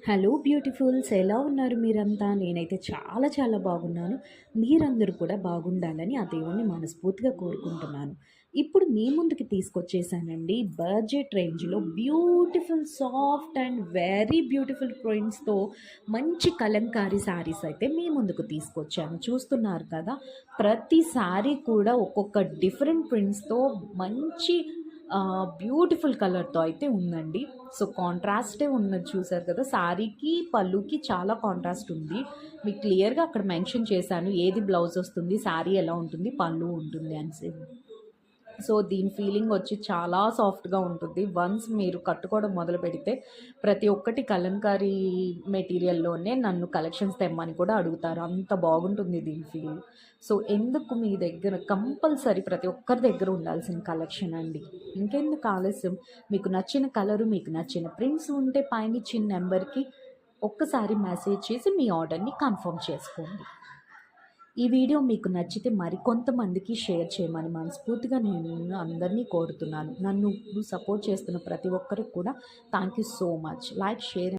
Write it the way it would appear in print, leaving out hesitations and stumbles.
Hello beautifuls, ఎలా ఉన్నారు మీరంతా? నేనైతే చాలా చాలా బాగున్నాను. మీరందరూ కూడా బాగుండాలని ఆ దేవుడిని మనస్ఫూర్తిగా కోరుకుంటున్నాను. ఇప్పుడు మీ ముందుకి తీసుకొచ్చేసానండి బడ్జెట్ రేంజ్‌లో beautiful soft and very beautiful ప్రింట్స్‌తో మంచి కలంకారీ శారీస్ అయితే మీ ముందుకు తీసుకొచ్చాను. చూస్తున్నారు కదా! ప్రతి శారీ కూడా ఒక్కొక్క డిఫరెంట్ ప్రింట్స్‌తో మంచి బ్యూటిఫుల్ కలర్‌తో అయితే ఉందండి. సో, కాంట్రాస్టే ఉన్నది చూసారు కదా! శారీకి, పళ్ళుకి చాలా కాంట్రాస్ట్ ఉంది. మీకు క్లియర్‌గా అక్కడ మెన్షన్ చేశాను. ఏది బ్లౌజ్ వస్తుంది, శారీ ఎలా ఉంటుంది, పళ్ళు ఉంటుంది అనేసి. సో, దీని ఫీలింగ్ వచ్చి చాలా సాఫ్ట్‌గా ఉంటుంది. వన్స్ మీరు కట్టుకోవడం మొదలుపెడితే ప్రతి ఒక్కటి కలంకారీ మెటీరియల్‌లోనే నన్ను కలెక్షన్స్ తెమ్మని కూడా అడుగుతారు. అంత బాగుంటుంది దీని ఫీల్. సో, ఎందుకు మీ దగ్గర కంపల్సరీ ప్రతి ఒక్కరి దగ్గర ఉండాల్సిన కలెక్షన్ అండి. ఇంకెందుకు ఆలస్యం, మీకు నచ్చిన కలరు, మీకు నచ్చిన ప్రింట్స్ ఉంటే పైనిచ్చిన నెంబర్‌కి ఒక్కసారి మెసేజ్ చేసి మీ ఆర్డర్‌ని కన్ఫర్మ్ చేసుకోండి. ఈ వీడియో మీకు నచ్చితే మరికొంతమందికి షేర్ చేయమని మనస్ఫూర్తిగా నేను అందరినీ కోరుతున్నాను. నన్ను సపోర్ట్ చేస్తున్న ప్రతి ఒక్కరికి కూడా thank you so much. Like, share